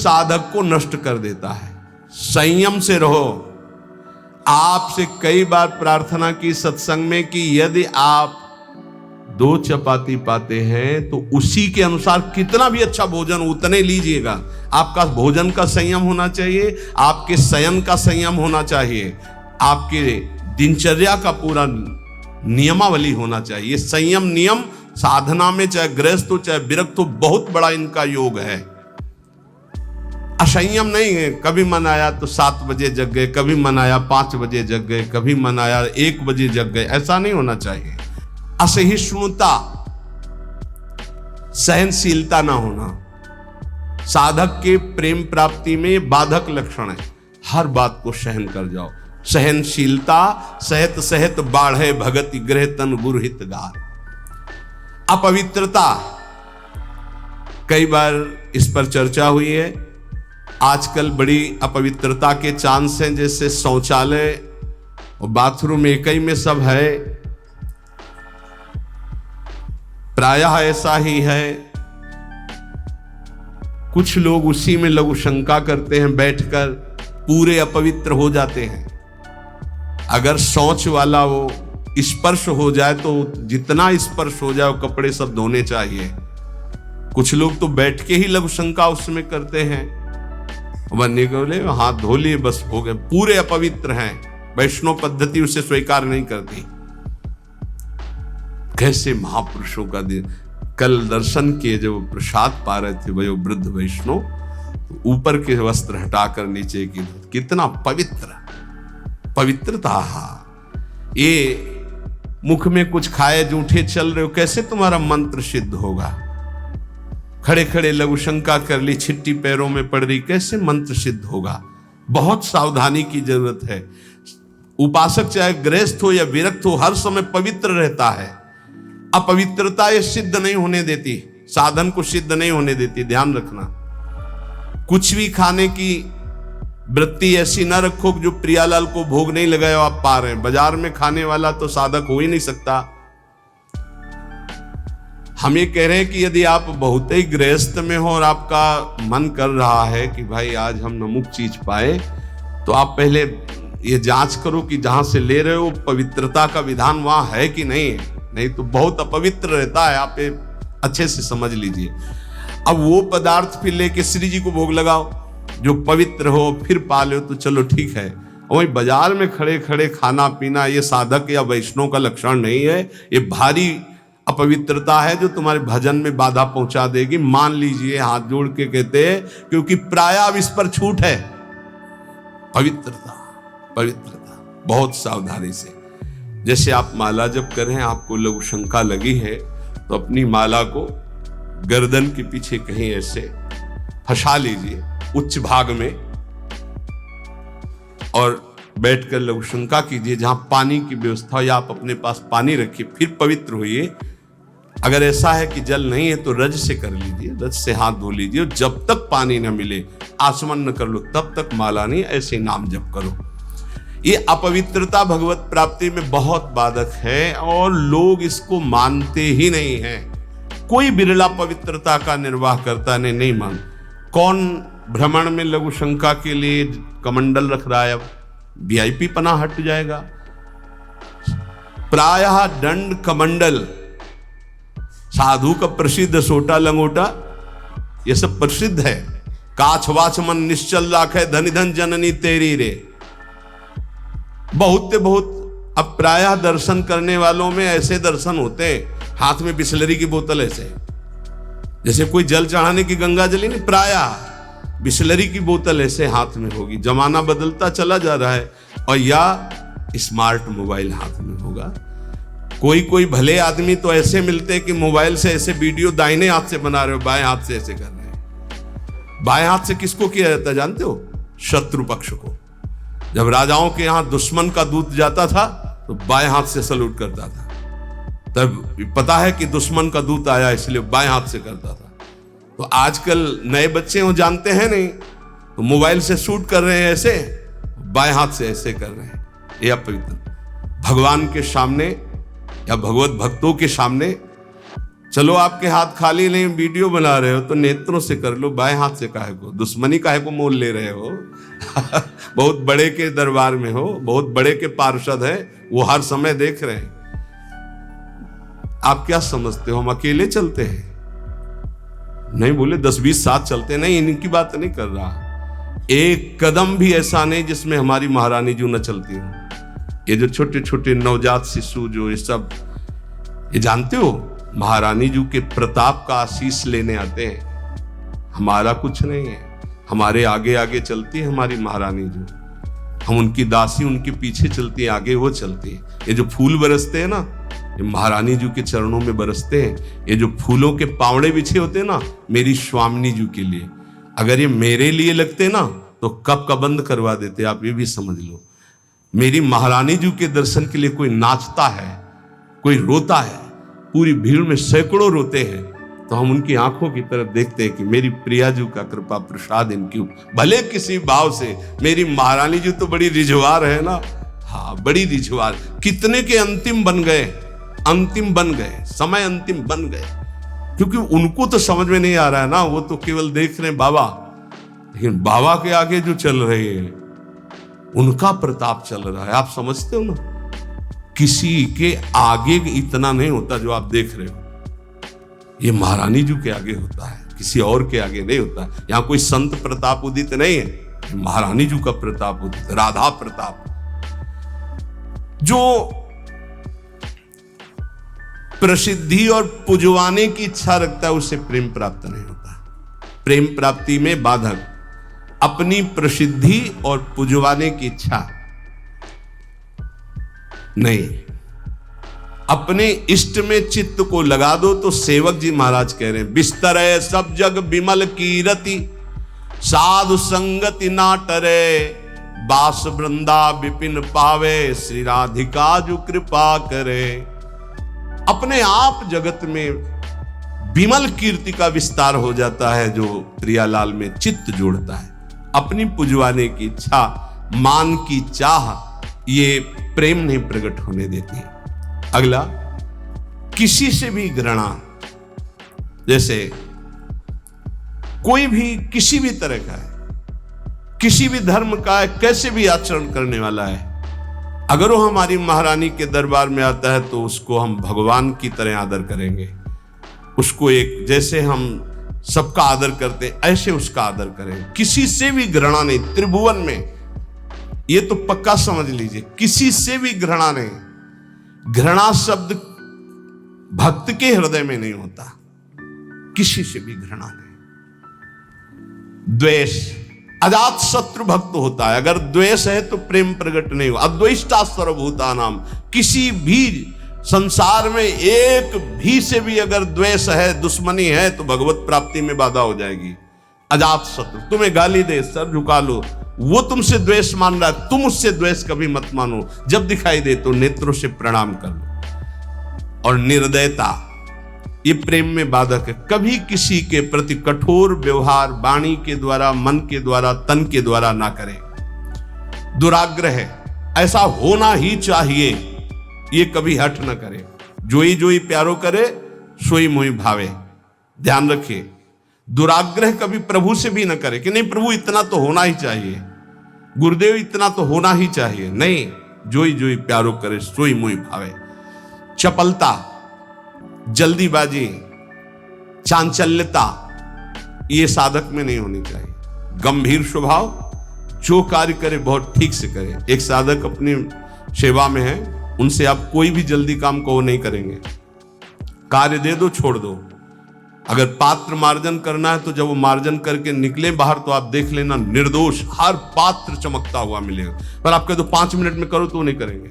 साधक को नष्ट कर देता है। संयम से रहो। आपसे कई बार प्रार्थना की सत्संग में कि यदि आप 2 चपाती पाते हैं तो उसी के अनुसार कितना भी अच्छा भोजन उतने लीजिएगा। आपका भोजन का संयम होना चाहिए, आपके शयन का संयम होना चाहिए, आपके दिनचर्या का पूरा नियमावली होना चाहिए। संयम नियम साधना में चाहे गृहस्थ हो चाहे विरक्त हो, बहुत बड़ा इनका योग है। असंयम नहीं है। कभी मन आया तो 7 बजे जग गए, कभी मन आया 5 बजे जग गए, कभी मन आया 1 बजे जग गए, ऐसा नहीं होना चाहिए। असहिष्णुता, सहनशीलता ना होना साधक के प्रेम प्राप्ति में बाधक लक्षण है। हर बात को सहन कर जाओ। सहनशीलता सहत सहत बाढ़े भगति गृह तन गुरु हितगार। अपवित्रता, कई बार इस पर चर्चा हुई है। आजकल बड़ी अपवित्रता के चांस हैं, जैसे शौचालय और बाथरूम एक ही में सब है, प्रायः ऐसा ही है। कुछ लोग उसी में लघु शंका करते हैं, बैठकर पूरे अपवित्र हो जाते हैं। अगर शौच वाला वो स्पर्श हो जाए तो जितना स्पर्श हो जाए वो कपड़े सब धोने चाहिए। कुछ लोग तो बैठ के ही लघु शंका उसमें करते हैं, बनने के बोले हाथ धो लिए बस हो गए, पूरे अपवित्र हैं। वैष्णव पद्धति उसे स्वीकार नहीं करती। कैसे महापुरुषों का दिन। कल दर्शन किए जब प्रसाद पा रहे थे वो वृद्ध वैष्णव, तो ऊपर के वस्त्र हटाकर नीचे की, कितना पवित्र पवित्रता। ये मुख में कुछ खाए जूठे चल रहे हो, कैसे तुम्हारा मंत्र सिद्ध होगा। खड़े खड़े लघु शंका कर ली, छिट्टी पैरों में पड़ रही, कैसे मंत्र सिद्ध होगा। बहुत सावधानी की जरूरत है। उपासक चाहे गृहस्थ हो या विरक्त हो, हर समय पवित्र रहता है। अपवित्रता ये सिद्ध नहीं होने देती, साधन को सिद्ध नहीं होने देती, ध्यान रखना। कुछ भी खाने की वृत्ति ऐसी न रखो जो प्रियालाल को भोग नहीं लगाया आप पा रहे हैं। बाजार में खाने वाला तो साधक हो ही नहीं सकता। हम ये कह रहे हैं कि यदि आप बहुत ही गृहस्थ में हो और आपका मन कर रहा है कि भाई आज हम नमुक चीज पाए, तो आप पहले ये जांच करो कि जहां से ले रहे हो पवित्रता का विधान वहां है कि नहीं तो बहुत अपवित्र रहता है। आप अच्छे से समझ लीजिए। अब वो पदार्थ फिर लेके श्री जी को भोग लगाओ जो पवित्र हो, फिर पा लो तो चलो ठीक है। वही बाजार में खड़े खड़े खाना पीना ये साधक या वैष्णव का लक्षण नहीं है। ये भारी अपवित्रता है जो तुम्हारे भजन में बाधा पहुंचा देगी। मान लीजिए, हाथ जोड़ के कहते हैं, क्योंकि प्राय अब इस पर छूट है। पवित्रता बहुत सावधानी से। जैसे आप माला जप कर रहे हैं, आपको लघु शंका लगी है, तो अपनी माला को गर्दन के पीछे कहीं ऐसे फंसा लीजिए उच्च भाग में, और बैठकर लघु शंका कीजिए। जहां पानी की व्यवस्था हो या आप अपने पास पानी रखिए, फिर पवित्र होइए। अगर ऐसा है कि जल नहीं है तो रज से कर लीजिए, रज से हाथ धो लीजिए। जब तक पानी न मिले, आचमन न कर लो, तब तक माला नहीं, ऐसे नाम जप करो। ये अपवित्रता भगवत प्राप्ति में बहुत बाधक है और लोग इसको मानते ही नहीं हैं। कोई बिरला पवित्रता का निर्वाह करता नहीं मान। कौन भ्रमण में लघु शंका के लिए कमंडल रख रहा है? अब वीआईपी पना हट जाएगा। प्रायः दंड कमंडल, साधु का प्रसिद्ध सोटा लंगोटा, ये सब प्रसिद्ध है। काछ वाच मन निश्चल राखे, धनि धन जननी तेरी रे। बहुत अब प्रायः दर्शन करने वालों में ऐसे दर्शन होते हैं, हाथ में बिसलरी की बोतल ऐसे, जैसे कोई जल चढ़ाने की गंगा जली नहीं, प्रायः बिसलरी की बोतल ऐसे हाथ में होगी। जमाना बदलता चला जा रहा है, और या स्मार्ट मोबाइल हाथ में होगा। कोई भले आदमी तो ऐसे मिलते हैं कि मोबाइल से ऐसे वीडियो दाहिने हाथ से बना रहे हो, बाएं हाथ से ऐसे कर रहे हैं। बाएं हाथ से किसको किया जाता है जानते हो? शत्रु पक्ष को। जब राजाओं के यहां दुश्मन का दूत जाता था तो बाएं हाथ से सलूट करता था। तब पता है कि दुश्मन का दूत आया, इसलिए बाएं हाथ से करता था। तो आजकल नए बच्चे वो जानते हैं नहीं, तो मोबाइल से शूट कर रहे हैं ऐसे, बाएं हाथ से ऐसे कर रहे हैं। ये अपवित्र। भगवान के सामने या भगवत भक्तों के सामने चलो आपके हाथ खाली नहीं, वीडियो बना रहे हो तो नेत्रों से कर लो, बाएं हाथ से काहे को, दुश्मनी काहे को मोल ले रहे हो? बहुत बड़े के दरबार में हो, बहुत बड़े के पार्षद है, वो हर समय देख रहे हैं। आप क्या समझते हो हम अकेले चलते हैं? नहीं बोले 10-20 साथ चलते, नहीं, इनकी बात नहीं कर रहा। एक कदम भी ऐसा नहीं जिसमें हमारी महारानी जी न चलती हो। ये जो छोटे छोटे नवजात शिशु जो ये सब, ये जानते हो महारानी जी के प्रताप का आशीष लेने आते हैं। हमारा कुछ नहीं है, हमारे आगे आगे चलती है हमारी महारानी जी, हम उनकी दासी, उनके पीछे चलती है, आगे वो चलती है। ये जो फूल बरसते हैं ना, ये महारानी जी के चरणों में बरसते हैं। ये जो फूलों के पावड़े बिछे होते हैं ना, मेरी स्वामिनी जी के लिए, अगर ये मेरे लिए लगते ना तो कब का बंद करवा देते, आप ये भी समझ लो। मेरी महारानी जी के दर्शन के लिए कोई नाचता है, कोई रोता है, पूरी भीड़ में सैकड़ों रोते हैं, तो हम उनकी आंखों की तरफ देखते हैं कि मेरी प्रिया जी का कृपा प्रसाद इनकी, भले किसी भाव से। मेरी महारानी जी तो बड़ी रिझवार है ना, हाँ बड़ी रिझवार। कितने के अंतिम बन गए, अंतिम बन गए, समय अंतिम बन गए, क्योंकि उनको तो समझ में नहीं आ रहा है ना, वो तो केवल देख रहे हैं बाबा, लेकिन बाबा के आगे जो चल रहे हैं उनका प्रताप चल रहा है। आप समझते हो ना, किसी के आगे इतना नहीं होता जो आप देख रहे हो, ये महारानी जी के आगे होता है, किसी और के आगे नहीं होता। यहां कोई संत प्रताप उदित नहीं है, महारानी जी का प्रताप उदित, राधा प्रताप। जो प्रसिद्धि और पुजवाने की इच्छा रखता है उसे प्रेम प्राप्त नहीं होता। प्रेम प्राप्ति में बाधक अपनी प्रसिद्धि और पुजवाने की इच्छा नहीं, अपने इष्ट में चित्त को लगा दो। तो सेवक जी महाराज कह रहे हैं, बिस्तर है सब जग विमल कीरति, साधु संगति ना टरे, बास वृंदा विपिन पावे, श्री राधिका जो कृपा करे। अपने आप जगत में विमल कीर्ति का विस्तार हो जाता है जो प्रियालाल में चित्त जोड़ता है। अपनी पुजवाने की इच्छा, मान की चाह, ये प्रेम नहीं प्रकट होने देती। अगला, किसी से भी घृणा, जैसे कोई भी किसी भी तरह का है, किसी भी धर्म का है, कैसे भी आचरण करने वाला है, अगर वो हमारी महारानी के दरबार में आता है तो उसको हम भगवान की तरह आदर करेंगे। उसको एक, जैसे हम सबका आदर करते हैं ऐसे उसका आदर करें। किसी से भी घृणा नहीं, त्रिभुवन में ये तो पक्का समझ लीजिए, किसी से भी घृणा नहीं। घृणा शब्द भक्त के हृदय में नहीं होता, किसी से भी घृणा नहीं। द्वेष, अजात शत्रु भक्त होता है। अगर द्वेष है तो प्रेम प्रकट नहीं हो। अद्वेष्टा सर्वभूतानाम, किसी भी संसार में एक भी से भी अगर द्वेष है, दुश्मनी है, तो भगवत प्राप्ति में बाधा हो जाएगी। अजात शत्रु, तुम्हें गाली दे, सर झुका लो, वो तुमसे द्वेष मान रहा है, तुम उससे द्वेष कभी मत मानो। जब दिखाई दे तो नेत्रों से प्रणाम कर लो। और निर्दयता, ये प्रेम में बाधक है। कभी किसी के प्रति कठोर व्यवहार वाणी के द्वारा, मन के द्वारा, तन के द्वारा ना करें। दुराग्रह, ऐसा होना ही चाहिए, ये कभी हट ना करे। जोई प्यारो करे, सोई मोई भावे। ध्यान रखिए, दुराग्रह कभी प्रभु से भी ना करे कि नहीं प्रभु इतना तो होना ही चाहिए, गुरुदेव इतना तो होना ही चाहिए। नहीं, जोई प्यारो करे, सोई मोई भावे। चपलता, जल्दीबाजी, चांचल्यता, ये साधक में नहीं होनी चाहिए। गंभीर स्वभाव, जो कार्य करे बहुत ठीक से करे। एक साधक अपनी सेवा में है, उनसे आप कोई भी जल्दी काम को नहीं करेंगे। कार्य दे दो, छोड़ दो। अगर पात्र मार्जन करना है तो जब वो मार्जन करके निकले बाहर तो आप देख लेना निर्दोष हर पात्र चमकता हुआ मिलेगा। पर आप कह दो 5 मिनट में करो तो वो नहीं करेंगे।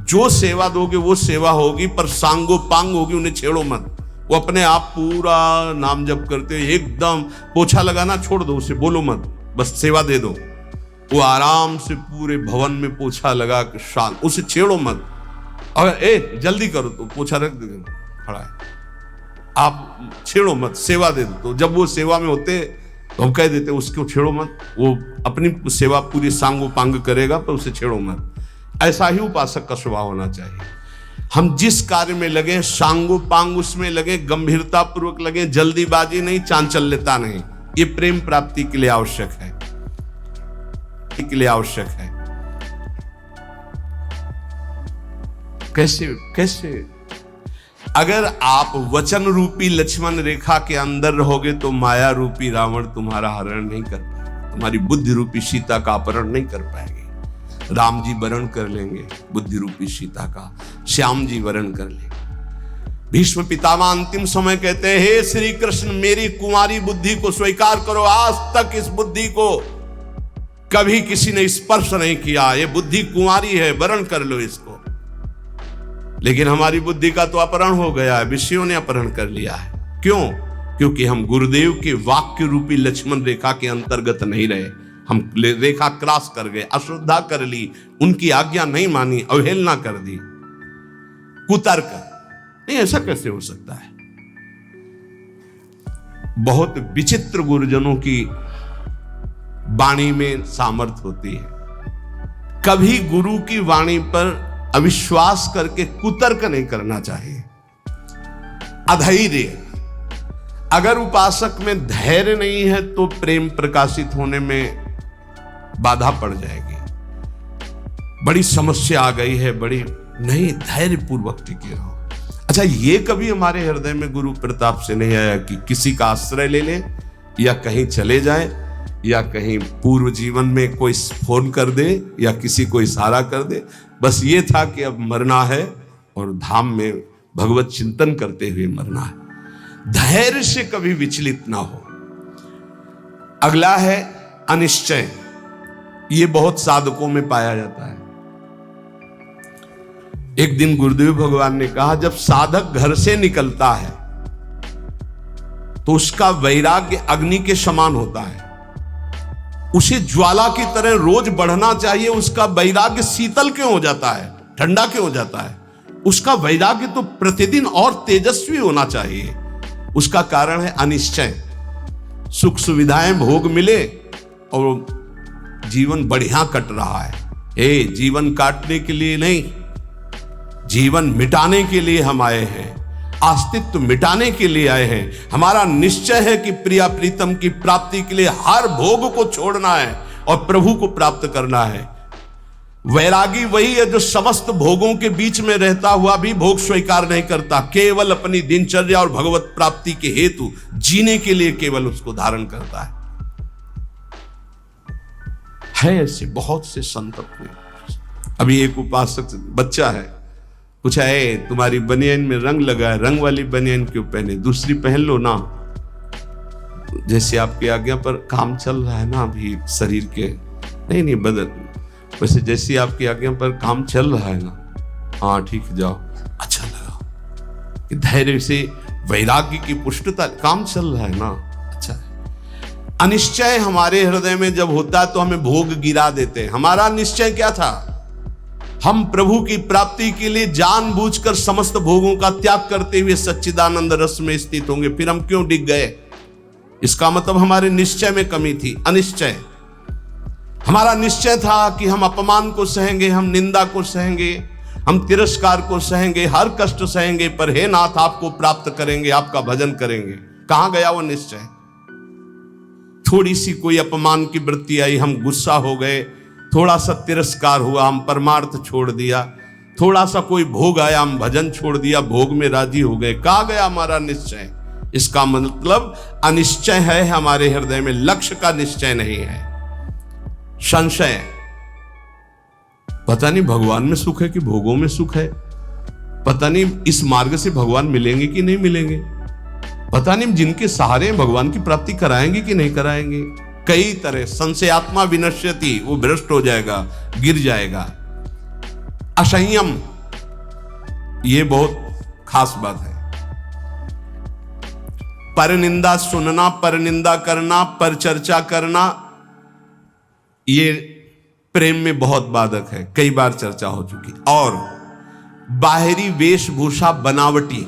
जो सेवा दोगे वो सेवा होगी, पर सांगो पांग होगी, उन्हें छेड़ो मत। वो अपने आप पूरा नाम जप करते एकदम, पोछा लगाना छोड़ दो, उसे बोलो मत, बस सेवा दे दो। वो आराम से पूरे भवन में पोछा लगा के शांत, उसे छेड़ो मत। अगर जल्दी करो तो पोछा रख दे खड़ा है, आप छेड़ो मत, सेवा दे दो। तो जब वो सेवा में होते तो हम कह देते उसको छेड़ो मत, वो अपनी सेवा पूरी सांगो पांग करेगा पर उसे छेड़ो मत। ऐसा ही उपासक का स्वभाव होना चाहिए। हम जिस कार्य में लगे सांगो पांग उसमें लगे, गंभीरता पूर्वक लगे, जल्दीबाजी नहीं, चांचल्यता नहीं। ये प्रेम प्राप्ति के लिए आवश्यक है, के लिए आवश्यक है। कैसे अगर आप वचन रूपी लक्ष्मण रेखा के अंदर रहोगे तो माया रूपी रावण तुम्हारा हरण नहीं कर पाएगा, तुम्हारी बुद्धि रूपी सीता का अपहरण नहीं कर पाएगी। राम जी वरण कर लेंगे बुद्धि रूपी सीता का, श्याम जी वरण कर लेंगे। भीष्म पितामह अंतिम समय कहते हैं, हे श्री कृष्ण मेरी कुंवारी बुद्धि को स्वीकार करो, आज तक इस बुद्धि को कभी किसी ने स्पर्श नहीं किया, ये बुद्धि कुंवारी है, वरण कर लो इसको। लेकिन हमारी बुद्धि का तो अपहरण हो गया है, विषयों ने अपहरण कर लिया है। क्यों? क्योंकि हम गुरुदेव के वाक्य रूपी लक्ष्मण रेखा के अंतर्गत नहीं रहे, हम रेखा क्रॉस कर गए, अश्रद्धा कर ली, उनकी आज्ञा नहीं मानी, अवहेलना कर दी, कुतर्क। नहीं, ऐसा कैसे हो सकता है? बहुत विचित्र गुरुजनों की वाणी में सामर्थ्य होती है। कभी गुरु की वाणी पर अविश्वास करके कुतर्क नहीं करना चाहिए। अधैर्य, अगर उपासक में धैर्य नहीं है तो प्रेम प्रकाशित होने में बाधा पड़ जाएगी। बड़ी समस्या आ गई है, बड़ी नहीं, धैर्य पूर्वक टिके रहो। अच्छा, ये कभी हमारे हृदय में गुरु प्रताप से नहीं आया कि किसी का आश्रय ले ले या कहीं चले जाए या कहीं पूर्व जीवन में कोई फोन कर दे या किसी को इशारा कर दे, बस ये था कि अब मरना है और धाम में भगवत चिंतन करते हुए मरना है। धैर्य से कभी विचलित ना हो। अगला है अनिश्चय। ये बहुत साधकों में पाया जाता है। एक दिन गुरुदेव भगवान ने कहा, जब साधक घर से निकलता है तो उसका वैराग्य अग्नि के समान होता है, उसे ज्वाला की तरह रोज बढ़ना चाहिए। उसका वैराग्य शीतल क्यों हो जाता है, ठंडा क्यों हो जाता है? उसका वैराग्य तो प्रतिदिन और तेजस्वी होना चाहिए। उसका कारण है अनिश्चय। सुख सुविधाएं भोग मिले और जीवन बढ़िया कट रहा है। जीवन काटने के लिए नहीं, जीवन मिटाने के लिए हम आए हैं, अस्तित्व मिटाने के लिए आए हैं। हमारा निश्चय है कि प्रिया प्रीतम की प्राप्ति के लिए हर भोग को छोड़ना है और प्रभु को प्राप्त करना है। वैरागी वही है जो समस्त भोगों के बीच में रहता हुआ भी भोग स्वीकार नहीं करता, केवल अपनी दिनचर्या और भगवत प्राप्ति के हेतु जीने के लिए केवल उसको धारण करता है ऐसे बहुत से संत अपने। अभी एक उपासक बच्चा है, पूछा, तुम्हारी बनियान में रंग लगा है, रंग वाली बनियान क्यों पहने, दूसरी पहन लो ना। जैसे आपकी आज्ञा पर काम चल रहा है ना अभी शरीर के, नहीं बदल, वैसे जैसी आपकी आज्ञा पर काम चल रहा है ना, हाँ ठीक जाओ। अच्छा लगा, धैर्य से वैराग्य की पुष्टता, काम चल रहा है ना, अच्छा है। अनिश्चय हमारे हृदय में जब होता है तो हमें भोग गिरा देते हैं। हमारा निश्चय क्या था? हम प्रभु की प्राप्ति के लिए जानबूझकर समस्त भोगों का त्याग करते हुए सच्चिदानंद रस में स्थित होंगे, फिर हम क्यों डिग गए? इसका मतलब हमारे निश्चय में कमी थी, अनिश्चय। हमारा निश्चय था कि हम अपमान को सहेंगे, हम निंदा को सहेंगे, हम तिरस्कार को सहेंगे, हर कष्ट सहेंगे, पर हे नाथ आपको प्राप्त करेंगे, आपका भजन करेंगे। कहां गया वो निश्चय? थोड़ी सी कोई अपमान की वृत्ति आई, हम गुस्सा हो गए, थोड़ा सा तिरस्कार हुआ, हम परमार्थ छोड़ दिया, थोड़ा सा कोई भोग आया, हम भजन छोड़ दिया, भोग में राजी हो गए। कहां गया हमारा निश्चय? इसका मतलब अनिश्चय है हमारे हृदय में, लक्ष्य का निश्चय नहीं है। संशय, पता नहीं भगवान में सुख है कि भोगों में सुख है, पता नहीं इस मार्ग से भगवान मिलेंगे कि नहीं मिलेंगे, पता नहीं जिनके सहारे भगवान की प्राप्ति कराएंगे कि नहीं कराएंगे। कई तरह संशयात्मा विनश्यति, वो भ्रष्ट हो जाएगा, गिर जाएगा। असंयम, ये बहुत खास बात है। परनिंदा सुनना, परनिंदा करना, पर चर्चा करना, ये प्रेम में बहुत बाधक है, कई बार चर्चा हो चुकी। और बाहरी वेशभूषा बनावटी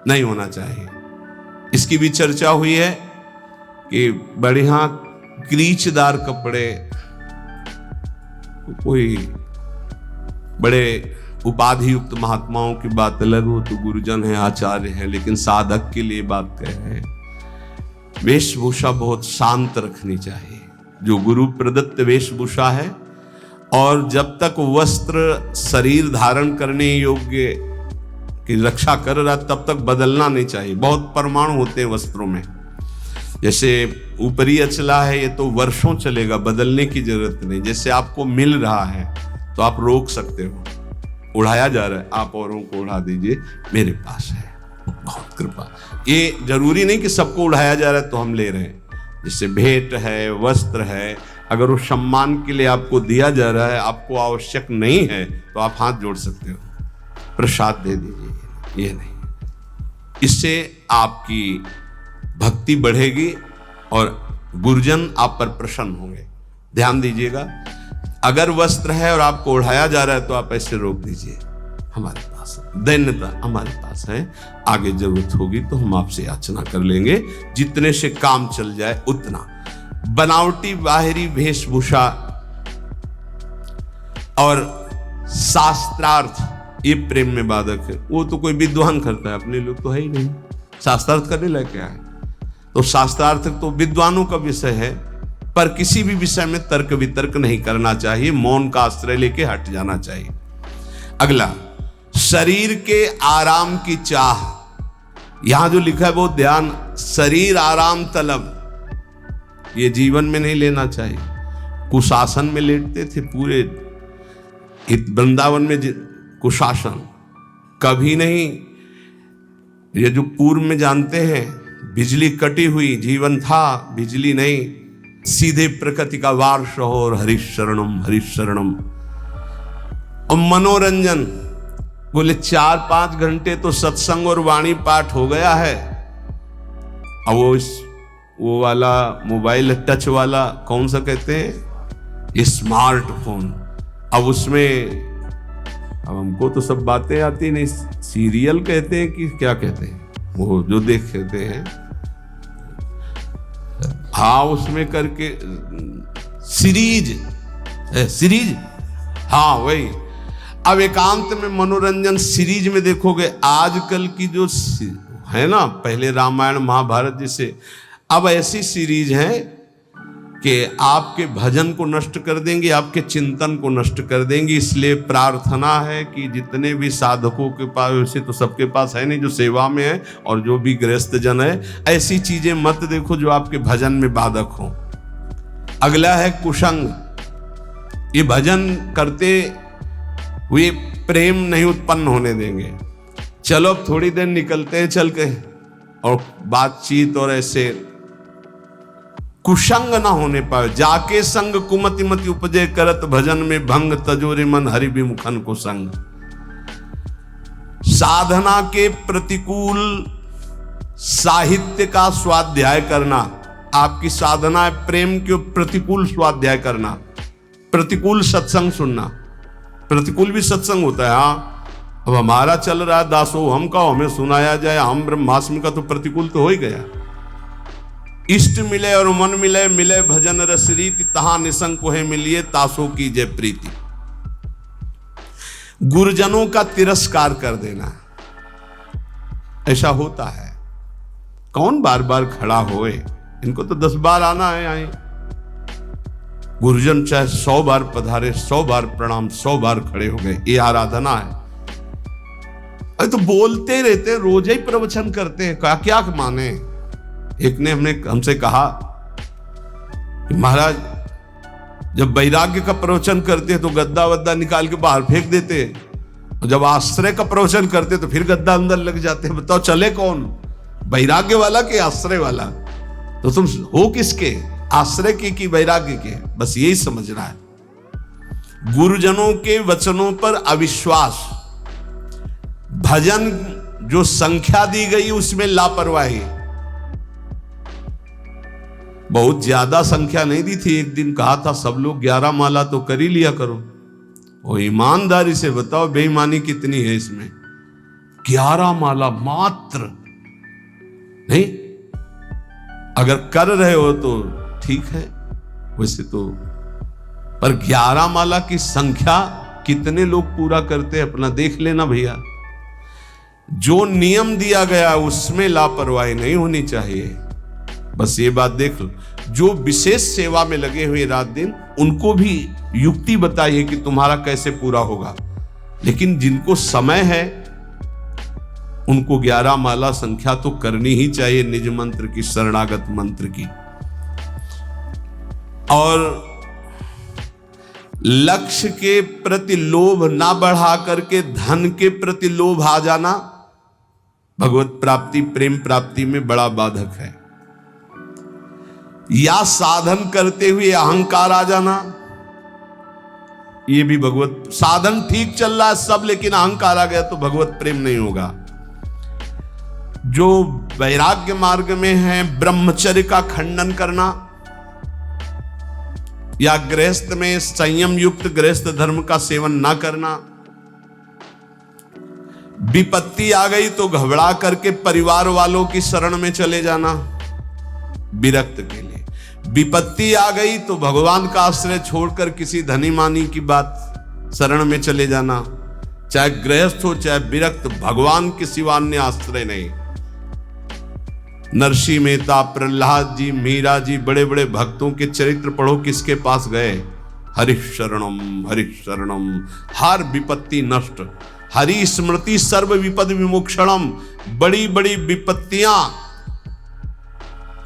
नहीं होना चाहिए, इसकी भी चर्चा हुई है कि बढ़िया क्रीचदार कपड़े, कोई बड़े उपाधि युक्त महात्माओं की बात अलग हो, तो गुरुजन है, आचार्य है, लेकिन साधक के लिए बात कह रहे हैं वेशभूषा बहुत शांत रखनी चाहिए। जो गुरु प्रदत्त वेशभूषा है, और जब तक वस्त्र शरीर धारण करने योग्य की रक्षा कर रहा तब तक बदलना नहीं चाहिए। बहुत परमाणु होते हैं वस्त्रों में, जैसे ऊपरी अचला है, ये तो वर्षों चलेगा, बदलने की जरूरत नहीं। जैसे आपको मिल रहा है तो आप रोक सकते हो, उड़ाया जा रहा है, आप औरों को उड़ा दीजिए, मेरे पास है, बहुत कृपा। ये जरूरी नहीं कि सबको उड़ाया जा रहा है तो हम ले रहे हैं। जैसे भेंट है, वस्त्र है, अगर वो सम्मान के लिए आपको दिया जा रहा है, आपको आवश्यक नहीं है, तो आप हाथ जोड़ सकते हो, प्रसाद दे दीजिए, ये नहीं। इससे आपकी भक्ति बढ़ेगी और गुरुजन आप पर प्रसन्न होंगे। ध्यान दीजिएगा, अगर वस्त्र है और आपको उड़ाया जा रहा है तो आप ऐसे रोक दीजिए, हमारे पास दैन्यता हमारे पास है, आगे जरूरत होगी तो हम आपसे याचना कर लेंगे, जितने से काम चल जाए उतना। बनावटी बाहरी वेशभूषा और शास्त्रार्थ ये प्रेम में बाधक है। वो तो कोई विद्वान करता है, अपने लोग तो है ही नहीं, शास्त्रार्थ करने लायक क्या है? तो शास्त्रार्थ तो विद्वानों का विषय है, पर किसी भी विषय में तर्क वितर्क नहीं करना चाहिए, मौन का आश्रय लेके हट जाना चाहिए। अगला, शरीर के आराम की चाह। यहां जो लिखा है वो ध्यान, शरीर आराम तलब, ये जीवन में नहीं लेना चाहिए। कुशासन में लेटते थे पूरे वृंदावन में, कुशासन कभी नहीं। ये जो पूर्व में जानते हैं, बिजली कटी हुई जीवन था, बिजली नहीं, सीधे प्रकृति का वार्ष और हरिशरणम हरिशरणम। और मनोरंजन बोले 4-5 घंटे तो सत्संग और वाणी पाठ हो गया है। अब वो वाला मोबाइल टच वाला कौन सा कहते हैं, स्मार्टफोन, अब उसमें अब हमको तो सब बातें आती नहीं, सीरियल कहते हैं कि क्या कहते हैं, वो जो देखते हैं, हाँ उसमें करके सीरीज, हाँ वही। अब एकांत में मनोरंजन सीरीज में देखोगे, आजकल की जो है ना, पहले रामायण महाभारत जैसे, अब ऐसी सीरीज है कि आपके भजन को नष्ट कर देंगे, आपके चिंतन को नष्ट कर देंगे। इसलिए प्रार्थना है कि जितने भी साधकों के पास, वैसे तो सबके पास है नहीं जो सेवा में है, और जो भी गृहस्थ जन है, ऐसी चीजें मत देखो जो आपके भजन में बाधक हो। अगला है कुसंग, ये भजन करते हुए प्रेम नहीं उत्पन्न होने देंगे। चलो अब थोड़ी देर निकलते हैं चल के, और बातचीत और ऐसे कुसंग ना होने पाए। जाके संग कुमति मति उपजे, करत भजन में भंग, तजोरे मन हरि विमुखन को संग। साधना के प्रतिकूल साहित्य का स्वाध्याय करना, आपकी साधना है प्रेम के प्रतिकूल स्वाध्याय करना, प्रतिकूल सत्संग सुनना। प्रतिकूल भी सत्संग होता है, हाँ। अब हमारा चल रहा है दासो हम का, हमें सुनाया जाए, हम ब्रह्मास्मि का, तो प्रतिकूल तो हो ही गया। इष्ट मिले और मन मिले, मिले भजन रस रीति, तहां निसंग कोहे मिलिए, तासो की जय प्रीति। गुरुजनों का तिरस्कार कर देना, ऐसा होता है। कौन बार बार खड़ा होए, इनको तो 10 बार आना है आए। गुरुजन चाहे 100 बार पधारे, 100 बार प्रणाम, 100 बार खड़े हो गए, ये आराधना है। अरे तो बोलते रहते, रोज ही प्रवचन करते हैं, क्या माने। एक ने हमसे कहा कि महाराज जब वैराग्य का प्रवचन करते तो गद्दा वद्दा निकाल के बाहर फेंक देते, और जब आश्रय का प्रवचन करते तो फिर गद्दा अंदर लग जाते। बताओ चले कौन, वैराग्य वाला कि आश्रय वाला? तो तुम हो किसके, आश्रय के कि वैराग्य के? बस यही समझना है। गुरुजनों के वचनों पर अविश्वास, भजन जो संख्या दी गई उसमें लापरवाही। बहुत ज्यादा संख्या नहीं दी थी, एक दिन कहा था सब लोग 11 माला तो कर ही लिया करो। और ईमानदारी से बताओ बेईमानी कितनी है इसमें। 11 माला मात्र नहीं, अगर कर रहे हो तो ठीक है, वैसे तो, पर 11 माला की संख्या कितने लोग पूरा करते हैं अपना देख लेना भैया। जो नियम दिया गया उसमें लापरवाही नहीं होनी चाहिए, बस ये बात देख लो। जो विशेष सेवा में लगे हुए रात दिन, उनको भी युक्ति बताइए कि तुम्हारा कैसे पूरा होगा। लेकिन जिनको समय है उनको 11 माला संख्या तो करनी ही चाहिए, निज मंत्र की, शरणागत मंत्र की। और लक्ष्य के प्रति लोभ ना बढ़ा करके धन के प्रति लोभ आ जाना भगवत प्राप्ति, प्रेम प्राप्ति में बड़ा बाधक है। या साधन करते हुए अहंकार आ जाना, ये भी भगवत, साधन ठीक चल रहा है सब, लेकिन अहंकार आ गया तो भगवत प्रेम नहीं होगा। जो वैराग्य मार्ग में है, ब्रह्मचर्य का खंडन करना, या गृहस्थ में संयम युक्त गृहस्थ धर्म का सेवन ना करना। विपत्ति आ गई तो घबरा करके परिवार वालों की शरण में चले जाना विरक्त के लिए। विपत्ति आ गई तो भगवान का आश्रय छोड़कर किसी धनी मानी की बात शरण में चले जाना। चाहे गृहस्थ हो चाहे विरक्त, भगवान के सिवा अन्य आश्रय नहीं। नरसिंह मेहता, प्रहलाद जी, मीरा जी, बड़े बड़े भक्तों के चरित्र पढ़ो, किसके पास गए? हरिः शरणम, हर विपत्ति नष्ट। हरि स्मृति सर्व विपद विमोक्षणम। बड़ी बड़ी विपत्तियां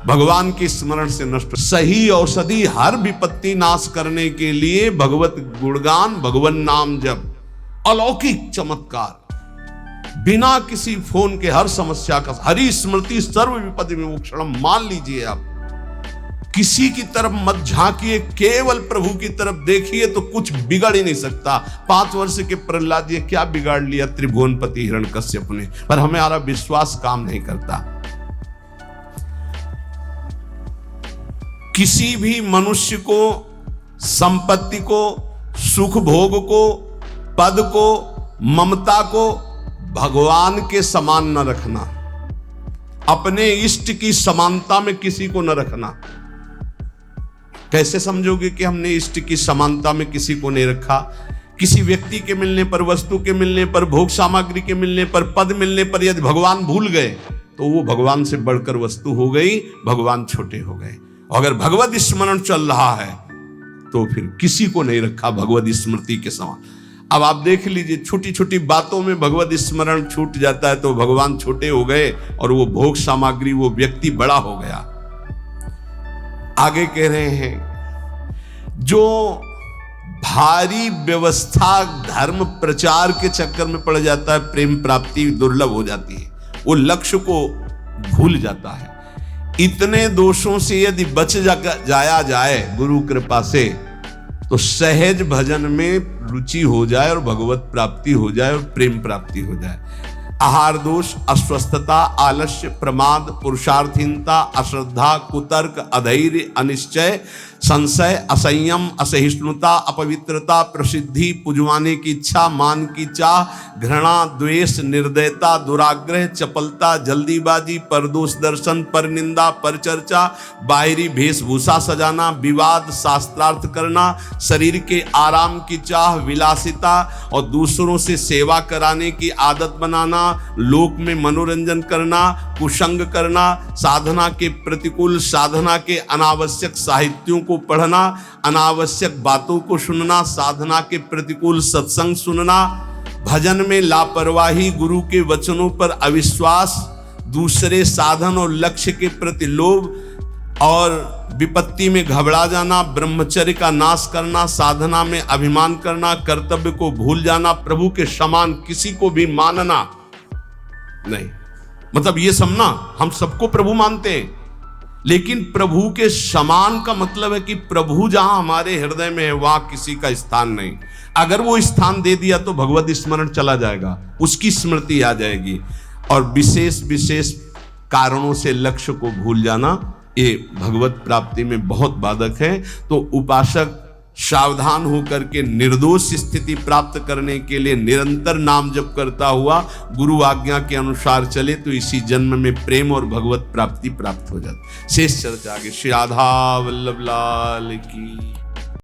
भगवान के स्मरण से नष्ट। सही औषधि हर विपत्ति नाश करने के लिए भगवत गुणगान, भगवान नाम जप, अलौकिक चमत्कार। बिना किसी फोन के हर समस्या का हरि स्मृति सर्व विपद विमोक्षणम। मान लीजिए, आप किसी की तरफ मत झांकिए, केवल प्रभु की तरफ देखिए तो कुछ बिगड़ ही नहीं सकता। 5 वर्ष के प्रहलाद जी क्या बिगाड़ लिया त्रिभुवनपति हिरण्यकश्यप ने, पर हमारा विश्वास काम नहीं करता। किसी भी मनुष्य को, संपत्ति को, सुख भोग को, पद को, ममता को भगवान के समान न रखना। अपने इष्ट की समानता में किसी को न रखना। कैसे समझोगे कि हमने इष्ट की समानता में किसी को नहीं रखा? किसी व्यक्ति के मिलने पर, वस्तु के मिलने पर, भोग सामग्री के मिलने पर, पद मिलने पर यदि भगवान भूल गए तो वो भगवान से बढ़कर वस्तु हो गई, भगवान छोटे हो गए। अगर भगवत स्मरण चल रहा है तो फिर किसी को नहीं रखा भगवत स्मृति के समान। अब आप देख लीजिए, छोटी छोटी बातों में भगवत स्मरण छूट जाता है तो भगवान छोटे हो गए और वो भोग सामग्री, वो व्यक्ति बड़ा हो गया। आगे कह रहे हैं, जो भारी व्यवस्था धर्म प्रचार के चक्कर में पड़ जाता है, प्रेम प्राप्ति दुर्लभ हो जाती है, वो लक्ष्य को भूल जाता है। इतने दोषों से यदि बच जाया जाए गुरु कृपा से, तो सहज भजन में रुचि हो जाए और भगवत प्राप्ति हो जाए और प्रेम प्राप्ति हो जाए। आहार दोष, अस्वस्थता, आलस्य, प्रमाद, पुरुषार्थहीनता, अश्रद्धा, कुतर्क, अधैर्य, अनिश्चय, संशय, असंयम, असहिष्णुता, अपवित्रता, प्रसिद्धि, पुजवाने की इच्छा, मान की चाह, घृणा, द्वेष, निर्दयता, दुराग्रह, चपलता, जल्दीबाजी, परदोष दर्शन, परनिंदा, परचर्चा, बाहरी वेशभूषा सजाना, विवाद, शास्त्रार्थ करना, शरीर के आराम की चाह, विलासिता और दूसरों से सेवा कराने की आदत बनाना, लोक में मनोरंजन करना, कुसंग करना, साधना के प्रतिकूल, साधना के अनावश्यक साहित्यों को पढ़ना, अनावश्यक बातों को सुनना, साधना के प्रतिकूल सत्संग सुनना, भजन में लापरवाही, गुरु के वचनों पर अविश्वास, दूसरे साधन और लक्ष्य के प्रति लोभ और विपत्ति में घबरा जाना, ब्रह्मचर्य का नाश करना, साधना में अभिमान करना, कर्तव्य को भूल जाना, प्रभु के समान किसी को भी मानना नहीं। मतलब ये समझना, हम सबको प्रभु मानते हैं, लेकिन प्रभु के समान का मतलब है कि प्रभु जहां हमारे हृदय में है वहां किसी का स्थान नहीं। अगर वो स्थान दे दिया तो भगवत स्मरण चला जाएगा, उसकी स्मृति आ जाएगी। और विशेष विशेष कारणों से लक्ष्य को भूल जाना, ये भगवत प्राप्ति में बहुत बाधक है। तो उपासक सावधान होकर के निर्दोष स्थिति प्राप्त करने के लिए निरंतर नाम जप करता हुआ गुरु आज्ञा के अनुसार चले तो इसी जन्म में प्रेम और भगवत प्राप्ति प्राप्त हो जाती। शेष चर्चा आगे। श्री राधा वल्लभ लाल की।